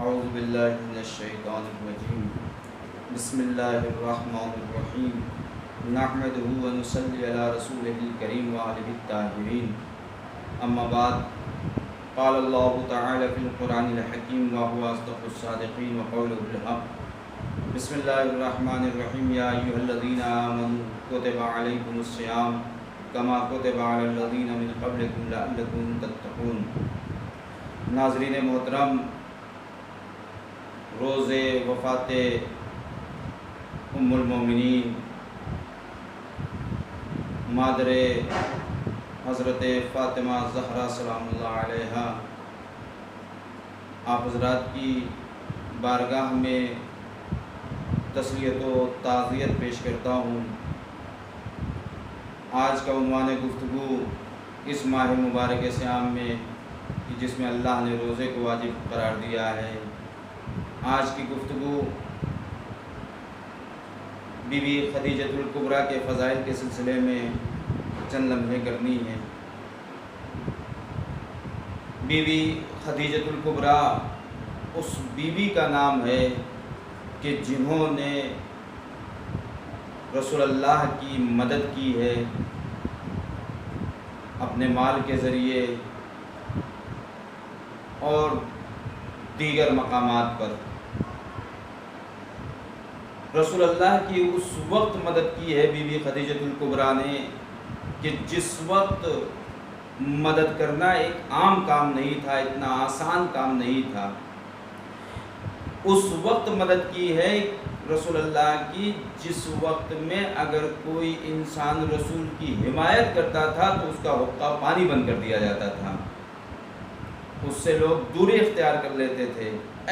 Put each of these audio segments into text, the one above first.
اعوذ باللہ من الشیطان الرجیم بسم اللہ الرحمن الرحیم نحمدہ ونصلی علی رسولہ الکریم وآلہ الطاہرین اما بعد قال اللہ تعالی فی القرآن الحکیم وهو اصدق الصادقین وقوله الحق بسم اللہ الرحمن الرحیم یا ایھا الذین آمنوا کتب علیکم الصیام کما کتب علی الذین من قبلکم لعلکم تتقون۔ ناظرین محترم، روز وفات ام المومنین مادر حضرت فاطمہ زہرا سلام اللہ علیہا، آپ حضرات کی بارگاہ میں تسلیت و تعزیت پیش کرتا ہوں۔ آج کا عنوان گفتگو اس ماہ مبارک صیام میں جس میں اللہ نے روزے کو واجب قرار دیا ہے، آج کی گفتگو بی بی خدیجۃ الکبریٰ کے فضائل کے سلسلے میں چند لمحے کرنی ہے۔ بی بی خدیجۃ الکبریٰ اس بیوی کا نام ہے کہ جنہوں نے رسول اللہ کی مدد کی ہے اپنے مال کے ذریعے اور دیگر مقامات پر۔ رسول اللہ کی اس وقت مدد کی ہے بی بی خدیجۃ الکبریٰ نے کہ جس وقت مدد کرنا ایک عام کام نہیں تھا، اتنا آسان کام نہیں تھا۔ اس وقت مدد کی ہے رسول اللہ کی جس وقت میں اگر کوئی انسان رسول کی حمایت کرتا تھا تو اس کا حقہ پانی بند کر دیا جاتا تھا، اس سے لوگ دوری اختیار کر لیتے تھے۔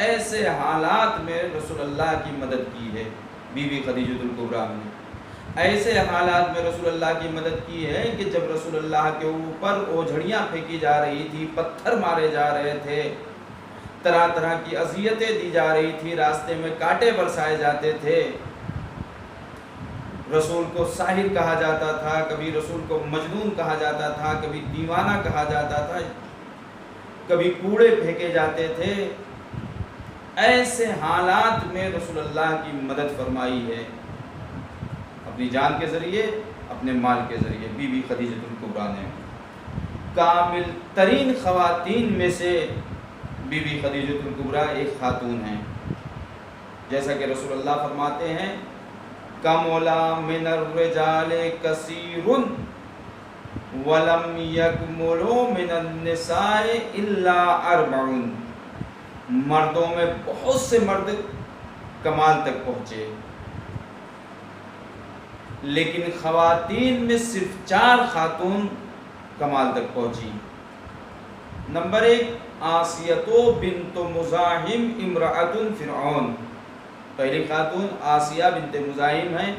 ایسے حالات میں رسول اللہ کی مدد کی ہے بی بی خدیجۃ الکبریٰ نے۔ ایسے حالات میں رسول اللہ کی مدد کی ہے کہ جب رسول اللہ کے اوپر اوجھڑیاں پھینکی جا رہی تھی، پتھر مارے جا رہے تھے، طرح طرح کی اذیتیں دی جا رہی تھی، راستے میں کانٹے برسائے جاتے تھے، رسول کو ساحر کہا جاتا تھا، کبھی رسول کو مجنون کہا جاتا تھا، کبھی دیوانہ کہا جاتا تھا، کبھی کوڑے پھینکے جاتے تھے۔ ایسے حالات میں رسول اللہ کی مدد فرمائی ہے اپنی جان کے ذریعے، اپنے مال کے ذریعے۔ بی بی خدیجۃ الکبریٰ نے کامل ترین خواتین میں سے بی بی خدیجۃ الکبریٰ ایک خاتون ہیں، جیسا کہ رسول اللہ فرماتے ہیں کملا من الرجال کثیر وَلَمْ يَكْمُلُوا مِنَ النِّسَاءِ إِلَّا أَرْبَعٌ۔ مردوں میں بہت سے مرد کمال تک پہنچے، لیکن خواتین میں صرف 4 خاتون کمال تک پہنچی۔ نمبر 1 آسیہ بنت مزاحم امرأۃ فرعون۔ پہلی خاتون آسیہ بنت مزاحم ہیں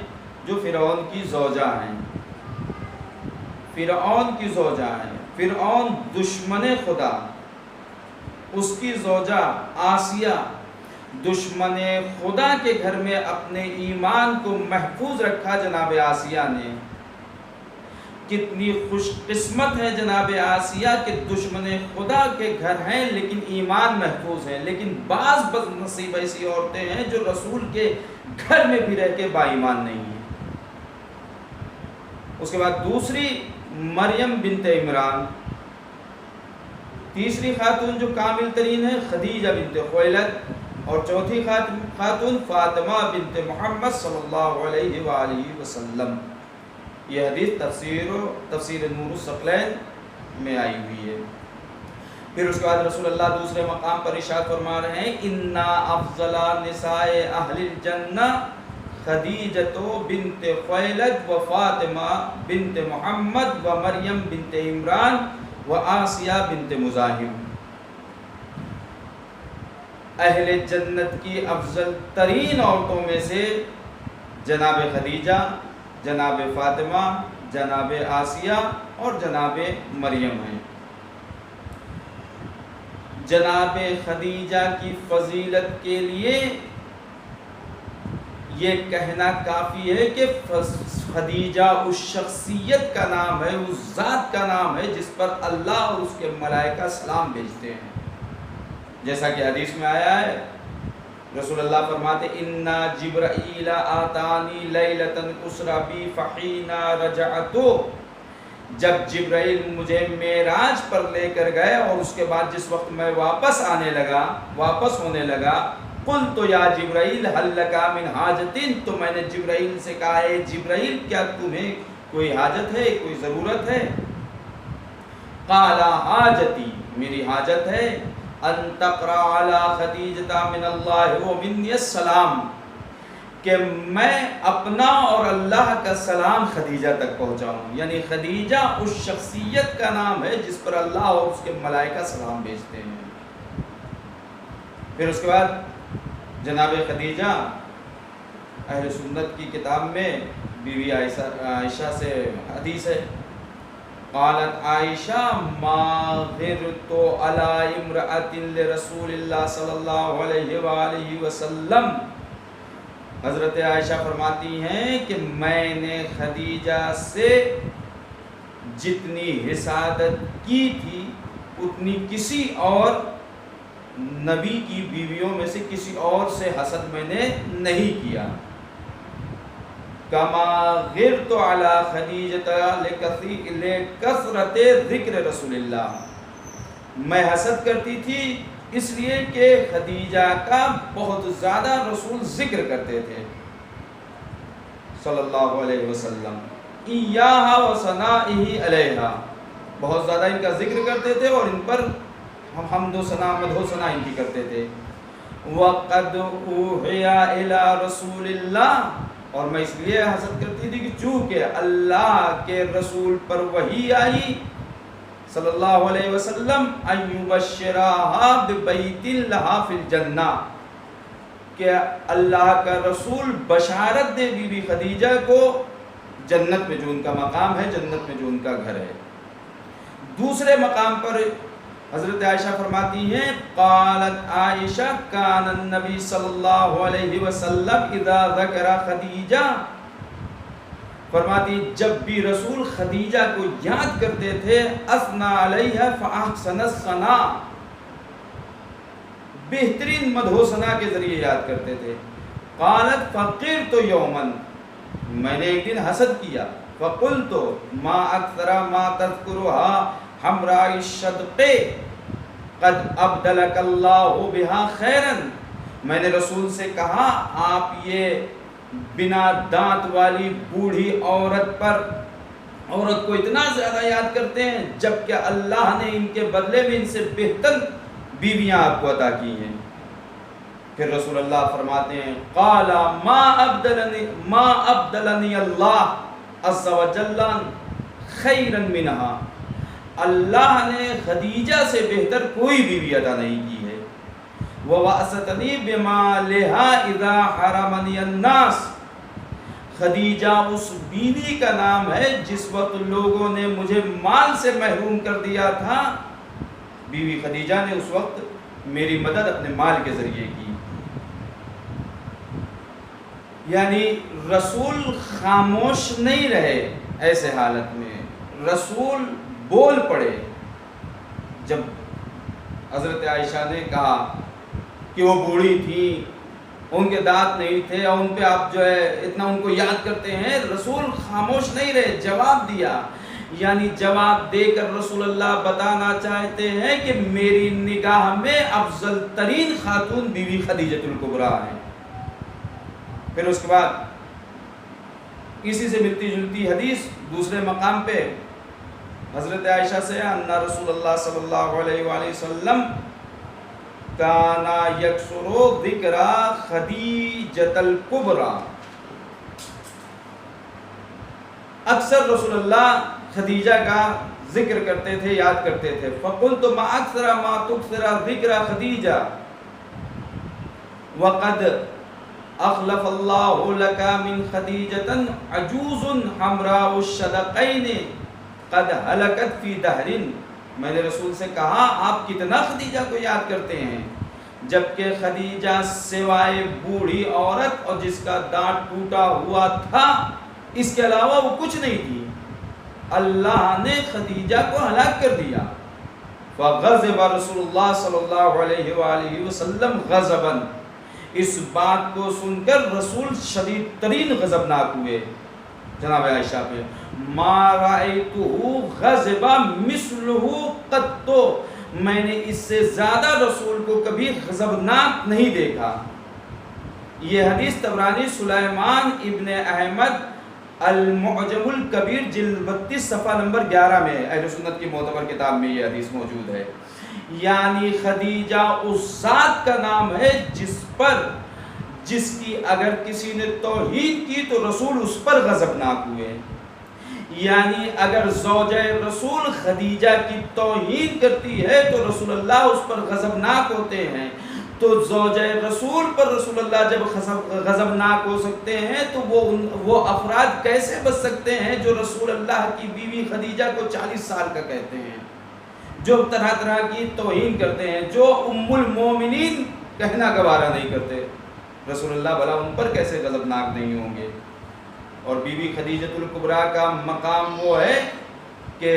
جو فرعون کی زوجہ ہیں، فرعون کی زوجہ ہیں۔ فرعون دشمن خدا، اس کی زوجہ آسیہ دشمن خدا کے گھر میں اپنے ایمان کو محفوظ رکھا۔ جناب آسیہ نے کتنی خوش قسمت ہے جناب آسیہ کہ دشمن خدا کے گھر ہیں لیکن ایمان محفوظ ہے۔ لیکن بعض بد نصیب ایسی عورتیں ہیں جو رسول کے گھر میں بھی رہ کے با ایمان نہیں ہیں۔ اس کے بعد دوسری مریم بنت عمران، تیسری خاتون جو کامل ترین ہے خدیجہ بنت خویلد، اور چوتھی خاتون فاطمہ بنت محمد صلی اللہ علیہ وآلہ وسلم۔ یہ حدیث تفسیر نور الثقلین میں آئی ہوئی ہے۔ پھر اس کے بعد رسول اللہ دوسرے مقام پر ارشاد فرما رہے ہیں اِنَّا أَفْضَلَ نِسَاءِ أَهْلِ الْجَنَّةِ خدیجۃ بنت خویلد و فاطمہ بنت محمد و مریم بنت عمران و آسیہ بنت مزاحم۔ اہل جنت کی افضل ترین عورتوں میں سے جناب خدیجہ، جناب فاطمہ، جناب آسیہ اور جناب مریم ہیں۔ جناب خدیجہ کی فضیلت کے لیے یہ کہنا کافی ہے کہ خدیجہ اس شخصیت کا نام ہے، اس ذات کا نام ہے جس پر اللہ اور اس کے ملائکہ سلام بھیجتے ہیں۔ جیسا کہ حدیث میں آیا ہے، رسول اللہ فرماتے انا جبرائیل آتانی لیلتن اسرا بی فحینا رجعتو، جب جبرائیل مجھے معراج پر لے کر گئے اور اس کے بعد جس وقت میں واپس ہونے لگا قلت یا جبرائیل هل لک من حاجت، تو میں نے جبرائیل سے کہا اے جبرائیل کیا تمہیں کوئی حاجت ہے، کوئی ضرورت ہے؟ قال حاجتی، میری حاجت ہے ان تقرأ علی خدیجہ من اللہ و منی السلام، کہ میں اپنا اور اللہ کا سلام خدیجہ تک پہنچاؤں. یعنی خدیجہ اس شخصیت کا نام ہے جس پر اللہ اور اس کے ملائکہ سلام بھیجتے ہیں. پھر اس کے بعد جناب خدیجہ، اہل سنت کی کتاب میں بیوی عائشہ سے حدیث ہے، قالت عائشہ ما غرت علی امرأۃ لرسول اللہ صلی اللہ علیہ وآلہ وسلم، حضرت عائشہ فرماتی ہیں کہ میں نے خدیجہ سے جتنی حسادت کی تھی اتنی کسی اور نبی کی بیویوں میں سے کسی اور سے حسد میں نے نہیں کیا. کما غرت علی خدیجہ لکثرت ذکر رسول اللہ، میں حسد کرتی تھی اس لیے کہ خدیجہ کا بہت زیادہ رسول ذکر کرتے تھے صلی اللہ علیہ وسلم، ایہا و ثنائہ علیہا، بہت زیادہ ان کا ذکر کرتے تھے اور ان پر حمد و ثنا، مدح و ثنا ان کی کرتے تھے. وَقَدْ أُوحِيَ إِلَىٰ رَسُولِ اللَّهِ، اور میں اس لیے حسد کرتی تھی کہ چونکہ اللہ کے رسول پر وحی آئی صلی اللہ علیہ وسلم ان یبشرها ببیت لها فی الجنہ، کہ اللہ کا رسول بشارت دے بی بی خدیجہ کو جنت میں جو ان کا مقام ہے، جنت میں جو ان کا گھر ہے. دوسرے مقام پر حضرت عائشہ فرماتی ہیں قالت عائشہ کان النبی صلی اللہ علیہ وسلم اذا ذکر خدیجہ، فرماتی جب بھی رسول خدیجہ کو یاد کرتے تھے اثنا علیہ فاحسن الثناء، بہترین مدح و ثنا کے ذریعے یاد کرتے تھے. قالت فقرت یوما، میں نے ایک دن حسد کیا، فقلت ما اکثر ما تذکرها حمراء الشدق قد ابدلک اللہ بها خیرا، میں نے رسول سے کہا آپ یہ بنا دانت والی بوڑھی عورت کو اتنا زیادہ یاد کرتے ہیں جبکہ اللہ نے ان کے بدلے میں ان سے بہتر بیویاں آپ کو عطا کی ہیں. پھر رسول اللہ فرماتے ہیں قال ما ابدلنی اللہ عز وجل خیرا منها، اللہ نے خدیجہ سے بہتر کوئی بیوی عطا نہیں کی ہے. وَوَأَسَتَنِي بِمَالِهَا إِذَا حَرَمَنِيَ النَّاسِ، خدیجہ اس بیوی کا نام ہے جس وقت لوگوں نے مجھے مال سے محروم کر دیا تھا، بیوی خدیجہ نے اس وقت میری مدد اپنے مال کے ذریعے کی. یعنی رسول خاموش نہیں رہے، ایسے حالت میں رسول بول پڑے. جب حضرت عائشہ نے کہا کہ وہ بوڑھی تھی، ان کے دانت نہیں تھے اور ان پہ آپ جو ہے اتنا ان کو یاد کرتے ہیں، رسول خاموش نہیں رہے، جواب دیا. یعنی جواب دے کر رسول اللہ بتانا چاہتے ہیں کہ میری نگاہ میں افضل ترین خاتون بیوی خدیجہ الکبریٰ ہیں. پھر اس کے بعد اسی سے ملتی جلتی حدیث دوسرے مقام پہ حضرت عائشہ سے ان رسول اللہ صلی اللہ علیہ وآلہ وسلم کانا یکسر ذکر خدیجۃ الکبریٰ، اکثر رسول اللہ خدیجہ کا ذکر کرتے تھے، یاد کرتے تھے. فقلت ما اکثر ما تکثر ذکر خدیجہ وقد اخلف اللہ لک من خدیجۃ عجوز حمراء الشدقین قد ہلکت فی دہر، میں نے رسول سے کہا آپ کتنا خدیجہ کو یاد کرتے ہیں جبکہ خدیجہ سوائے بوڑھی عورت اور جس کا دانت ٹوٹا ہوا تھا اس کے علاوہ وہ کچھ نہیں تھی. اللہ نے خدیجہ کو ہلاک کر دیا. فغضب رسول اللہ صلی اللہ علیہ وآلہ وسلم غضبا، اس بات کو سن کر رسول شدید ترین غضبناک ہوئے جناب عائشہ پہ. ما رأیتہ غضبا مثلہ قط، میں نے اس سے زیادہ رسول کو کبھی غضبناک نہیں دیکھا. یہ حدیث طبرانی سلیمان ابن احمد المعجم الکبیر جلد 32 صفحہ نمبر 11 میں ہے. اہل سنت کی معتبر کتاب میں یہ حدیث موجود ہے. یعنی خدیجہ اس ذات کا نام ہے جس کی اگر کسی نے توہین کی تو رسول اس پر غضبناک ہوئے. یعنی اگر زوجہ رسول خدیجہ کی توہین کرتی ہے تو رسول اللہ اس پر غضبناک ہوتے ہیں. تو زوجہ رسول پر رسول اللہ جب غضبناک ہو سکتے ہیں تو وہ افراد کیسے بچ سکتے ہیں جو رسول اللہ کی بیوی خدیجہ کو 40 سال کا کہتے ہیں، جو طرح طرح کی توہین کرتے ہیں، جو ام المومنین کہنا گوارا نہیں کرتے. رسول اللہ بھلا ان پر کیسے غضبناک نہیں ہوں گے؟ اور بیوی خدیجۃ الکبریٰ کا مقام وہ ہے کہ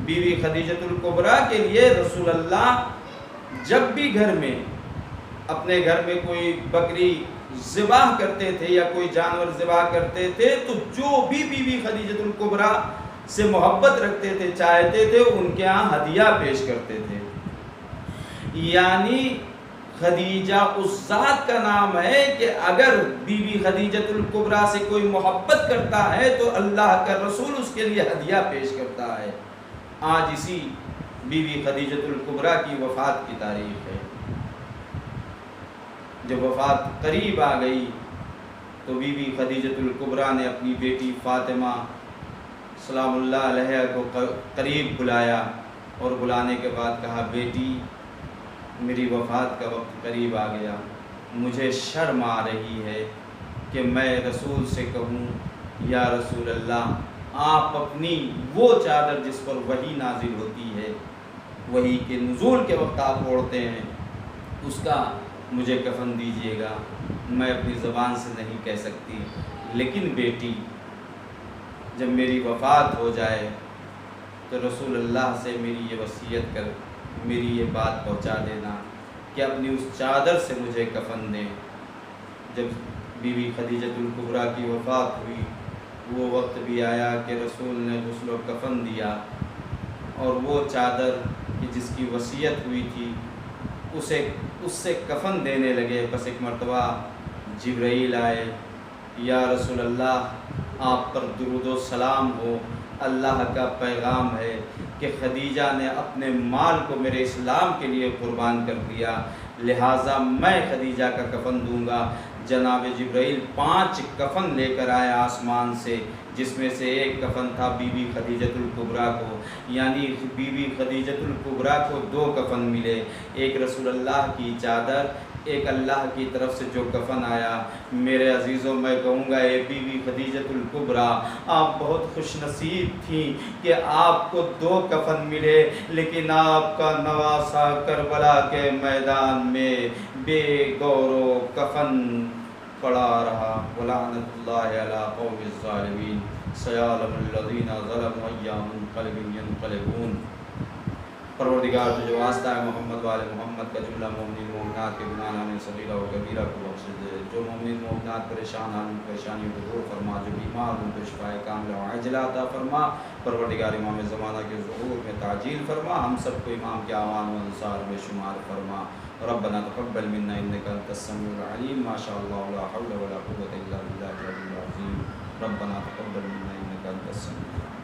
بیوی خدیجۃ الکبریٰ کے لیے رسول اللہ جب بھی اپنے گھر میں کوئی بکری ذبح کرتے تھے یا کوئی جانور ذبح کرتے تھے تو جو بھی بیوی خدیجۃ الکبریٰ سے محبت رکھتے تھے، چاہتے تھے، ان کے ہاں ہدیہ پیش کرتے تھے. یعنی خدیجہ اس ذات کا نام ہے کہ اگر بیوی خدیجۃ الکبریٰ سے کوئی محبت کرتا ہے تو اللہ کا رسول اس کے لیے ہدیہ پیش کرتا ہے. آج اسی بیوی خدیجۃ الکبریٰ کی وفات کی تاریخ ہے. جب وفات قریب آ گئی تو بیوی خدیجۃ الکبریٰ نے اپنی بیٹی فاطمہ سلام اللہ علیہ کو قریب بلایا اور بلانے کے بعد کہا، بیٹی میری وفات کا وقت قریب آ گیا، مجھے شرم آ رہی ہے کہ میں رسول سے کہوں یا رسول اللہ آپ اپنی وہ چادر جس پر وحی نازل ہوتی ہے، وحی کے نزول کے وقت آپ اوڑھتے ہیں، اس کا مجھے کفن دیجیے گا. میں اپنی زبان سے نہیں کہہ سکتی، لیکن بیٹی جب میری وفات ہو جائے تو رسول اللہ سے میری یہ وصیت کر میری یہ بات پہنچا دینا کہ اپنی اس چادر سے مجھے کفن دیں. جب بیوی خدیجۃ الکبریٰ کی وفات ہوئی وہ وقت بھی آیا کہ رسول نے غسل و کفن دیا اور وہ چادر کہ جس کی وصیت ہوئی تھی اس سے کفن دینے لگے. بس ایک مرتبہ جبرائیل آئے، یا رسول اللہ آپ پر درود و سلام ہو، اللہ کا پیغام ہے کہ خدیجہ نے اپنے مال کو میرے اسلام کے لیے قربان کر دیا، لہٰذا میں خدیجہ کا کفن دوں گا. جناب جبرائیل 5 کفن لے کر آئے آسمان سے، جس میں سے ایک کفن تھا بی بی خدیجۃ الکبریٰ کو. یعنی بی بی خدیجۃ الکبریٰ کو 2 کفن ملے، ایک رسول اللہ کی چادر، ایک اللہ کی طرف سے جو کفن آیا. میرے عزیزوں، میں کہوں گا اے بی بی خدیجۃ الکبریٰ، آپ بہت خوش نصیب تھیں کہ آپ کو 2 کفن ملے، لیکن آپ کا نواسہ کربلا کے میدان میں بے گور و کفن پڑا رہا. ولعنت اللہ علی قوم الظالمین سیعلم الذین ظلموا ای منقلب ینقلبون. پروردگار تجھے واسطہ ہے محمد والے محمد کا جملہ مومنین مومنات کے گناہ صغیرہ و کبیرہ کو بخش دے. جو مومنین مومنات پریشان ہیں ان پریشانیوں کو دور فرما، جو بیمار ان کو شفاء کاملہ و عاجلہ عطا فرما. پروردگار امام زمانہ کے ظہور میں تعجیل فرما، ہم سب کو امام کے اعوان و انصار میں شمار فرما. ربنا تقبل منا انك انت السميع العليم. ما شاء الله لا حول ولا قوة الا بالله العلي العظيم. ربنا تقبل منا انك انت السميع العليم.